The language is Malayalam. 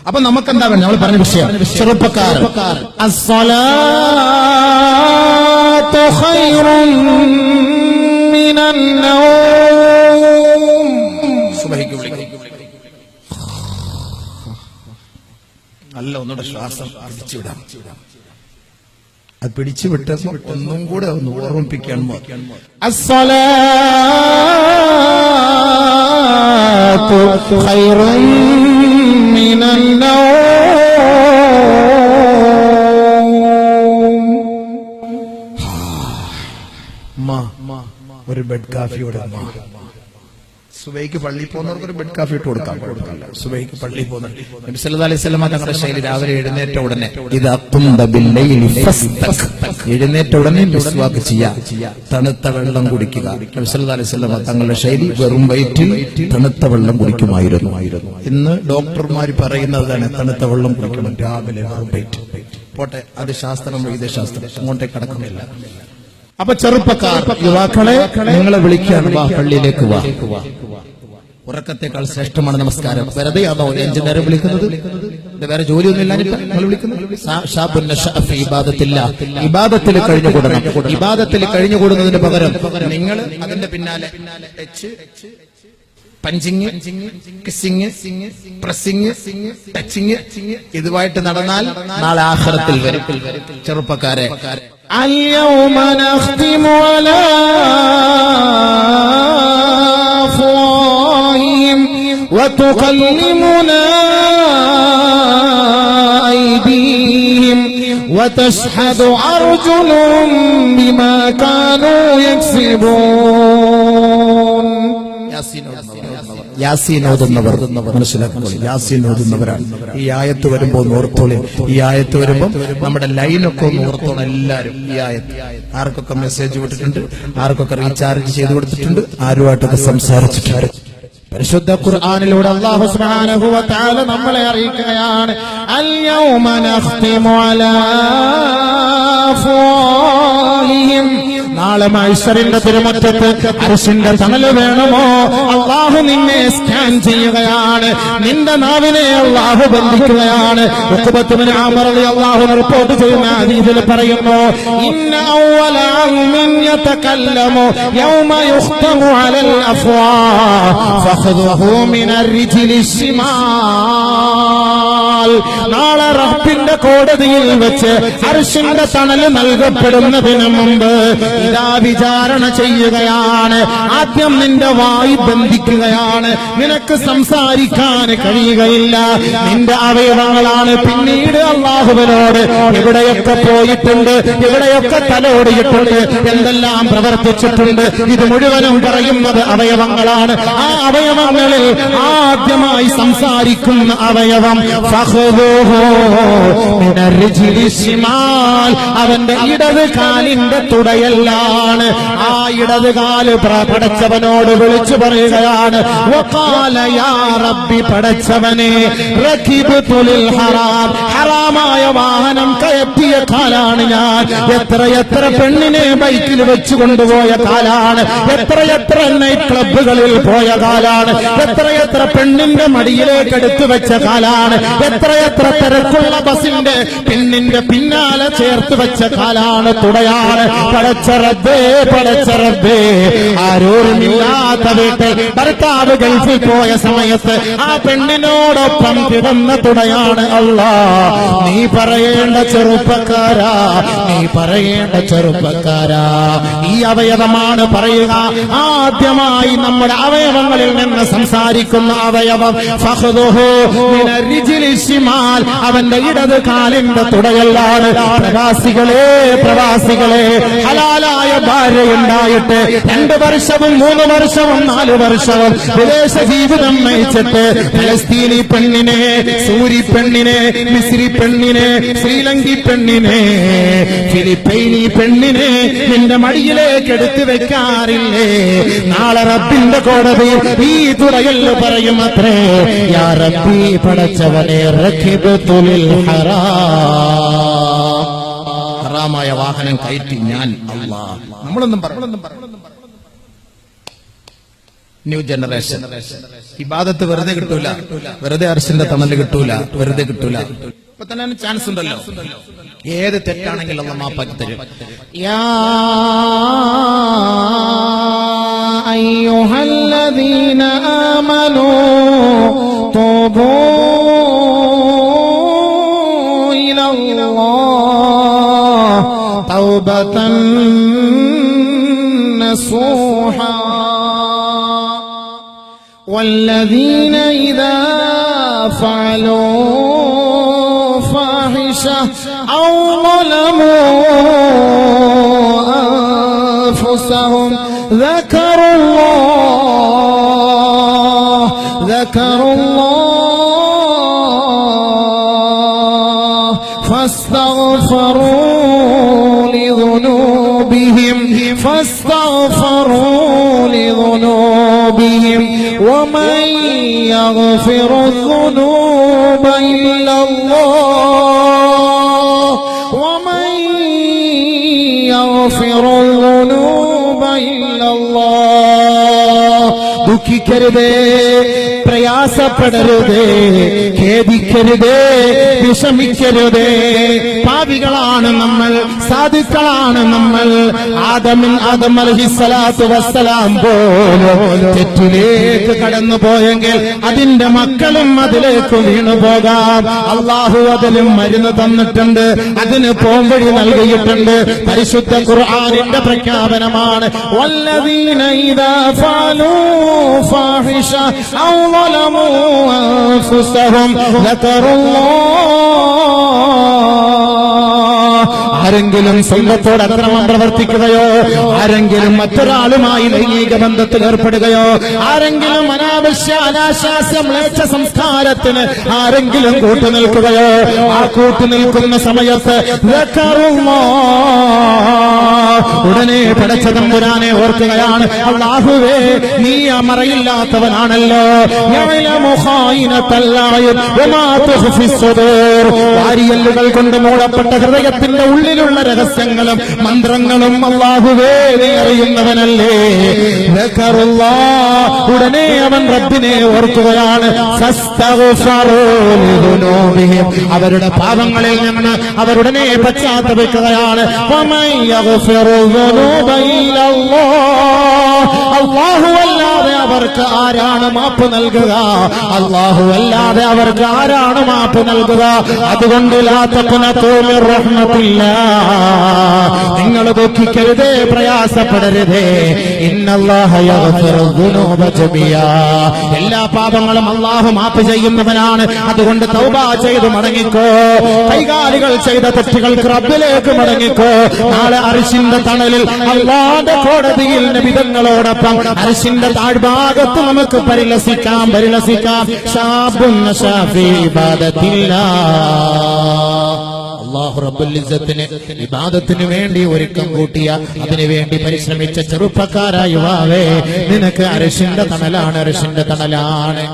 അപ്പൊ നമുക്കെന്താ വേണം? നമ്മൾ പറഞ്ഞ വിഷയം ചെറുപ്പക്കാർ അസ്സലാത്തു ഖൈറുൻ മിനൻ നൗം. സുബഹിക്ക് വിളിക്കും. നല്ല ഒന്നുകൂടെ ശ്വാസം പിടിച്ചുവിടാം. അത് പിടിച്ചുവിട്ട് ഒന്നും കൂടെ ഒന്ന് ഓർമ്മിപ്പിക്കാൻ അസ്സലാത്തു ഖൈറുൻ മിനൻ നൗം. ഒരു ബെഡ് കാഫിയോടെ സുബൈക്ക് പള്ളിയിൽ പോകുന്നവർക്ക് ഒരു ബെഡ് കാഫി ഇട്ട് കൊടുക്കാം. സുബൈക്ക് പള്ളിയിൽ പോകുന്ന നബി സല്ലല്ലാഹു അലൈഹി വസല്ലം തങ്ങളുടെ ശൈലി രാവിലെ എഴുന്നേറ്റ ഉടനെ എഴുന്നേറ്റ ഉടനെ മിസ്വാക്ക് ചെയ്യുക, തണുത്ത വെള്ളം കുടിക്കുക. നബി സല്ലല്ലാഹു അലൈഹി വസല്ലം തങ്ങളുടെ ശൈലി വെറും വയറ്റിൽ തണുത്ത വെള്ളം കുടിക്കുമായിരുന്നു. ഇന്ന് ഡോക്ടർമാർ പറയുന്നതാണ് തണുത്ത വെള്ളം കുടിക്കണം രാവിലെ വെറും വയറ്റിൽ. പോട്ടെ, അത് ശാസ്ത്രം വൈദ്യശാസ്ത്രം, അങ്ങോട്ടേക്ക് കടക്കുന്നില്ല. അപ്പൊ ചെറുപ്പക്കാർ, യുവാക്കളെ, നിങ്ങളെ വിളിക്കാൻ വാ, പള്ളിയിലേക്ക് വാ. ഉറക്കത്തെക്കാൾ ശ്രേഷ്ഠമാണ് നമസ്കാരം. വെറുതെ ആണോ എഞ്ചിനീയർ വിളിക്കുന്നത്? വേറെ ജോലിയൊന്നും ഇല്ലാഞ്ഞിട്ട് നിങ്ങൾ വിളിക്കുന്നത്? ഇബാദത്തിൽ കഴിഞ്ഞുകൂടണം. ഇബാദത്തിൽ കഴിഞ്ഞുകൂടുന്നതിന് പകരം നിങ്ങൾ അതിന്റെ പിന്നാലെ പഞ്ചിങ്, കിസ്സിങ്, പ്രസ്സിങ്, ടച്ചിങ് ഇതുമായിട്ട് നടന്നാൽ നാളെ ആഖിറത്തിൽ വരും. ചെറുപ്പക്കാരെ, اليوم نختم على أفواههم وتكلمنا أيديهم وتشهد أرجلهم بما كانوا يكسبون. യാസീൻ ഓതുന്നവർ മനസ്സിലാക്കുക, യാസീൻ ഓതുന്നവരാണ്. ഈ ആയത്ത് വരുമ്പോൾ ഓർത്തോളി. ഈ ആയത്ത് വരുമ്പോൾ നമ്മുടെ ലൈനൊക്കെ ഒന്ന് ഓർത്തോണം എല്ലാവരും. ഈ ആയത്ത് ആർക്കൊക്കെ മെസ്സേജ് വിട്ടിട്ടുണ്ട്, ആർക്കൊക്കെ റീചാർജ് ചെയ്ത് കൊടുത്തിട്ടുണ്ട്, ആരുമായിട്ടൊക്കെ സംസാരിച്ചിട്ടുണ്ട്. പരിശുദ്ധ ഖുർആനിലൂടെ അല്ലാഹു സുബ്ഹാനഹു വ തആല നമ്മളെ അറിയിക്കുകയാണ്, അൽയൗമ നഖ്തിമു അലാ അഫ്വാഹിഹിം. നാളെ മഹ്ശറിന്റെ തിരുമുറ്റത്ത് അർശിന്റെ തണല് വേണമോ? അല്ലാഹു നിന്നെ സ്കാൻ ചെയ്യുകയാണ്. നിന്റെ നാവിനെ അല്ലാഹു ബന്ധിക്കുകയാണ്. ഉഖബത്ത് ബിൻ ആമിർ റളിയല്ലാഹു അൻഹു റിപ്പോർട്ട് ചെയ്യുന്ന ഹദീസിൽ പറയുന്നു, ഇന്ന അവ്വല അൽമിൻ യതകല്ലമു യൗമ യുഖ്തമു അലൽ അഫ്വാഹ് ഫഖദുഹു മിനർ റിജ്ലി ശിമാൽ. നാളെ റബ്ബിന്റെ കോടതിയിൽ വെച്ച് അർശിന്റെ തണല് നൽകപ്പെടുന്നതിന് മുമ്പ് ഇതാ വിചാരണ ചെയ്യുകയാണ്. ആദ്യം നിന്റെ വായ് ബന്ധിക്കുകയാണ്. നിനക്ക് സംസാരിക്കാൻ കഴിയുകയില്ല. നിന്റെ അവയവങ്ങളാണ് പിന്നീട് അല്ലാഹുവിനോട് എവിടെയൊക്കെ പോയിട്ടുണ്ട്, എവിടെയൊക്കെ തലോടിയിട്ടുണ്ട്, എന്തെല്ലാം പ്രവർത്തിച്ചിട്ടുണ്ട്, ഇത് മുഴുവനും പറയുന്നത് അവയവങ്ങളാണ്. ആ അവയവങ്ങളിൽ ആദ്യമായി സംസാരിക്കുന്ന അവയവം അവന്റെ ഇടത് കാലിന്റെ തുടയല്ലാണ്. ആ ഇടത് കാല് പടച്ചവനോട് വിളിച്ചു പറയുകയാണ്, വഖാല യാ റബ്ബി, പടച്ചവനെ, റകിബ്തു ലിൽ ഹറാം, ഹറാമായ വാഹനം കയറ്റിയ കാലാണ് ഞാൻ. എത്രയെത്ര പെണ്ണിനെ ബൈക്കിൽ വെച്ചു കൊണ്ടുപോയ കാലാണ്. എത്രയെത്ര നൈറ്റ് ക്ലബ്ബുകളിൽ പോയ കാലാണ്. എത്രയെത്ര പെണ്ണിന്റെ മടിയിലേക്ക് എടുത്തു വെച്ച കാലാണ്. എത്രയെത്ര തിരക്കുള്ള ബസിന്റെ പെണ്ണിന്റെ പിന്നാലെ ചേർത്ത് വെച്ച കാലാണ്, തുടയാണ്. പടച്ച റബ്ബേ, പടച്ച റബ്ബേ, ആരോരുമില്ലാത്ത വീട്ടിൽ ഭർത്താവ് ഗൾഫിൽ പോയ സമയത്ത് ആ പെണ്ണിനോടൊപ്പം കിടന്ന തുടയാണ്. അല്ലാ, നീ പറയേണ്ട ചെറുപ്പക്കാരാ, നീ പറയേണ്ട ചെറുപ്പക്കാരാ, ഈ അവയവമാണ് പറയുക. ആദ്യമായി നമ്മുടെ അവയവങ്ങളിൽ നിന്ന് സംസാരിക്കുന്ന അവയവം ഫഖ്ദുഹു മിനർ റിജ്ലി ശിമാൽ, അവന്റെ ഇടത് കാലിന്റെ തുടയല്ലാണ്. പ്രവാസികളെ, പ്രവാസികളെ, ഹലാലായ ഭാര്യയുണ്ടായിട്ട് 2 വർഷവും 3 വർഷവും 4 വർഷവും വിദേശ ജീവിതം നയിച്ചിട്ട് ഫലസ്തീനി പെണ്ണിനെ, സൂരി പെണ്ണിനെ, മിസ്രി പെണ്ണിനെ, ശ്രീലങ്കി പെണ്ണിനെ, ഫിലിപ്പൈനി പെണ്ണിനെ നിന്റെ മടിയിലേക്ക് എടുത്തു വെക്കാറില്ലേ? നാളെ റബ്ബിന്റെ കോടതിയിൽ ഈ തുടയല്ല പറയും അത്രേ, യാ റബ്ബി, പടച്ചവനെ, റകിബ്തു ലിൽ ഹറാം, ഹറാമായ വാഹനം കയറ്റി ഞാൻ. അല്ലാഹ്, നമ്മളൊന്നും ന്യൂ ജനറേഷൻ. ഇബാദത്ത് വെറുതെ കിട്ടൂല, വെറുതെ അർശിന്റെ തണല് കിട്ടൂല, വെറുതെ കിട്ടൂല. ഇപ്പൊ തന്നെ ചാൻസ് ഉണ്ടല്ലോ, ഏത് തെറ്റാണെങ്കിലും അല്ലാഹു മാപ്പാക്കി തരും. യാ അയ്യുഹല്ലദീന ആമനൂ തൂബൂ ഇലല്ലാഹ് തൗബതൻ നസൂഹാ والذين إذا فعلوا فاحشة أو ظلموا أنفسهم ذكروا الله فاستغفروا لذنوبهم ومن يغفر الذنوب إلا الله ദുഃഖിക്കരുതേ, പ്രയാസപ്പെടരുതേ, ഖേദിക്കരുതേ, വിഷമിക്കരുതേ. പാപികളാണ് നമ്മൾ, സാധുക്കളാണ് നമ്മൾ. ആദം അലൈഹിസ്സലാത്തു വസ്സലാം പോലും തെറ്റിലേക്ക് കടന്നു പോയെങ്കിൽ അതിന്റെ മക്കളും അതിലേക്ക് വീണു പോകാം. അള്ളാഹു അതിനും മരുന്ന് തന്നിട്ടുണ്ട്, അതിന് പോംവഴി നൽകിയിട്ടുണ്ട്. പരിശുദ്ധ ഖുർആനിന്റെ പ്രഖ്യാപനമാണ് വല്ലദീന ഇദാ ഫഅലൂ ഫാഹിഷ ഔ ളലമൂ അൻഫുസഹും ദക്കറുല്ലാഹ്. ആരെങ്കിലും സ്വന്തത്തോട് അക്രമം പ്രവർത്തിക്കുകയോ, ആരെങ്കിലും മറ്റൊരാളുമായി ലൈംഗിക ബന്ധത്തിൽ ഏർപ്പെടുകയോ, ആരെങ്കിലും അനാശാസ്യ മ്ലേച്ഛ സംസ്കാരത്തിന് ആരെങ്കിലും കൂട്ടുനിൽക്കുകയോ, ആ കൂട്ടുനിൽക്കുന്ന സമയത്ത് ഉടനെ പടച്ച തമ്പുരാനെ ഓർക്കുകയാണ്. അല്ലാഹുവേ, നീ അമറയില്ലാത്തവനാണല്ലോ. വാരിയല്ലുകൾ കൊണ്ട് മൂടപ്പെട്ട ഹൃദയത്തിന്റെ ഉള്ളിലുള്ള രഹസ്യങ്ങളും മന്ത്രങ്ങളും അല്ലാഹുവേ നീ അറിയുന്നവനല്ലേ. ഉടനെ അവൻ റബ്ബിനെ ഓർക്കുകയാണ്. അവരുടെ പാപങ്ങളിൽ നിന്ന് അവരുടനെ പശ്ചാത്തപിക്കുകയാണ്. അല്ലാഹുവല്ലാതെ അവർക്ക് ആരാണ് മാപ്പ് നൽകുക? അല്ലാഹുവല്ലാതെ അവർക്ക് ആരാണ് മാപ്പ് നൽകുക? അതുകൊണ്ട് ലാ തഖ്നതു മിർ റഹ്മത്തില്ലാഹ്, നിങ്ങൾ ദുഃഖിക്കരുതേ, പ്രയാസപ്പെടരുതേ. ഇന്നല്ലാഹ യഗ്ഫിറു ദുനൂബ ജമിയാ, എല്ലാ പാപങ്ങളും അല്ലാഹു മാപ്പ് ചെയ്യുന്നവനാണ്. അതുകൊണ്ട് തൗബ ചെയ്ത് മടങ്ങിക്കോ. കൈകാലികൾ ചെയ്ത തെറ്റുകൾക്ക് റബ്ബിലേക്ക് മടങ്ങിക്കോ. നാളെ അർശിന്റെ തണലിൽ അല്ലാഹുവിന്റെ കോടതിയിൽ നബിതങ്ങളോടൊപ്പം അർശിന്റെ താഴ്ഭാഗത്ത് നമുക്ക് പരിലസിക്കാം. ശാബുൻ നശാഫി ഇബാദത്തില്ലാഹ്. അല്ലാഹു റബ്ബുൽ ഇസ്സത്തിന് ഇബാദത്തിന് വേണ്ടി ഒരുക്കം കൂട്ടിയ, അതിനു വേണ്ടി പരിശ്രമിച്ച ചെറുപ്പക്കാരായ യുവാവേ, നിനക്ക് അർശിന്റെ തണലാണ്.